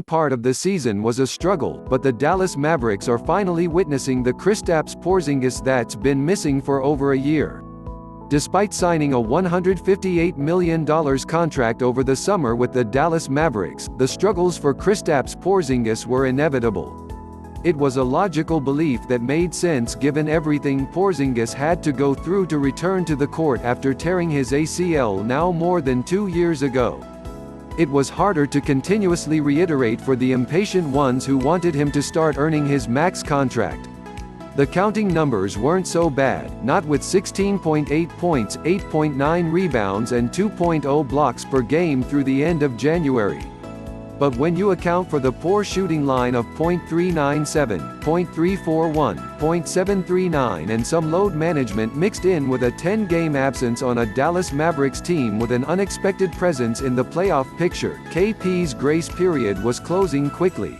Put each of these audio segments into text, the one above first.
early part of the season was a struggle, but the Dallas Mavericks are finally witnessing the Kristaps Porzingis that's been missing for over a year. Despite signing a $158 million contract over the summer with the Dallas Mavericks, the struggles for Kristaps Porzingis were inevitable. It was a logical belief that made sense given everything Porzingis had to go through to return to the court after tearing his ACL now more than 2 years ago. It was harder to continuously reiterate for the impatient ones who wanted him to start earning his max contract. The counting numbers weren't so bad, not with 16.8 points, 8.9 rebounds and 2.0 blocks per game through the end of January. But when you account for the poor shooting line of .397, .341, .739 and some load management mixed in with a 10-game absence on a Dallas Mavericks team with an unexpected presence in the playoff picture, KP's grace period was closing quickly.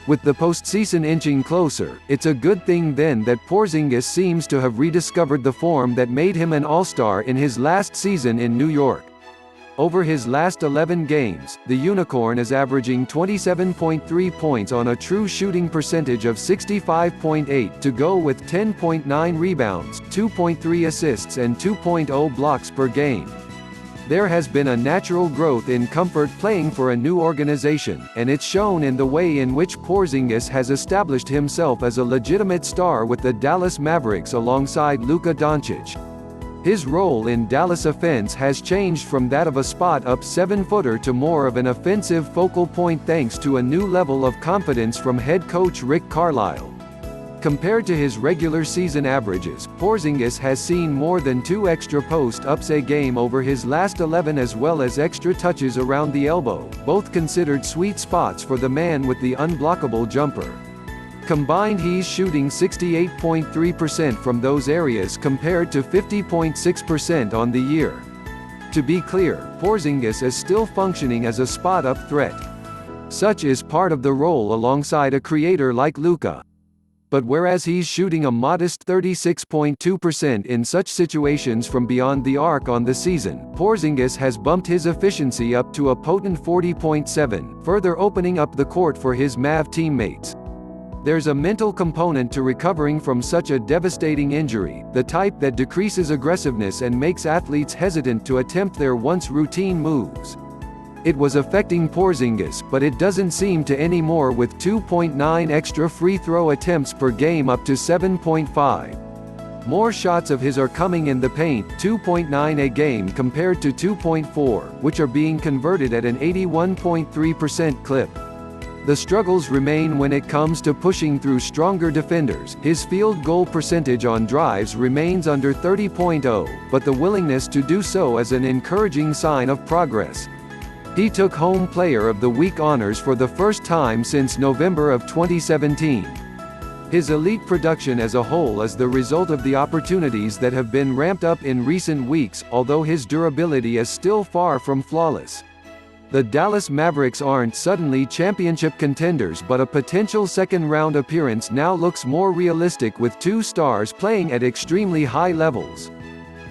With the postseason inching closer, it's a good thing then that Porzingis seems to have rediscovered the form that made him an all-star in his last season in New York. Over his last 11 games, the Unicorn is averaging 27.3 points on a true shooting percentage of 65.8 to go with 10.9 rebounds, 2.3 assists and 2.0 blocks per game. There has been a natural growth in comfort playing for a new organization, and it's shown in the way in which Porzingis has established himself as a legitimate star with the Dallas Mavericks alongside Luka Doncic. His role in Dallas offense has changed from that of a spot-up 7-footer to more of an offensive focal point thanks to a new level of confidence from head coach Rick Carlisle. Compared to his regular season averages, Porzingis has seen more than 2 extra post-ups a game over his last 11 as well as extra touches around the elbow, both considered sweet spots for the man with the unblockable jumper. Combined he's shooting 68.3% from those areas compared to 50.6% on the year. To be clear, Porzingis is still functioning as a spot-up threat. Such is part of the role alongside a creator like Luka. But whereas he's shooting a modest 36.2% in such situations from beyond the arc on the season, Porzingis has bumped his efficiency up to a potent 40.7, further opening up the court for his Mav teammates. There's a mental component to recovering from such a devastating injury, the type that decreases aggressiveness and makes athletes hesitant to attempt their once routine moves. It was affecting Porzingis, but it doesn't seem to anymore with 2.9 extra free throw attempts per game up to 7.5. More shots of his are coming in the paint, 2.9 a game compared to 2.4, which are being converted at an 81.3% clip. The struggles remain when it comes to pushing through stronger defenders. His field goal percentage on drives remains under 30.0, but the willingness to do so is an encouraging sign of progress. He took Home Player of the Week honors for the first time since November of 2017. His elite production as a whole is the result of the opportunities that have been ramped up in recent weeks, although his durability is still far from flawless. The Dallas Mavericks aren't suddenly championship contenders, but a potential second-round appearance now looks more realistic with 2 stars playing at extremely high levels.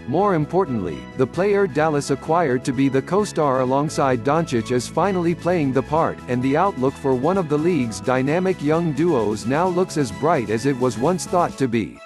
More importantly, the player Dallas acquired to be the co-star alongside Doncic is finally playing the part, and the outlook for one of the league's dynamic young duos now looks as bright as it was once thought to be.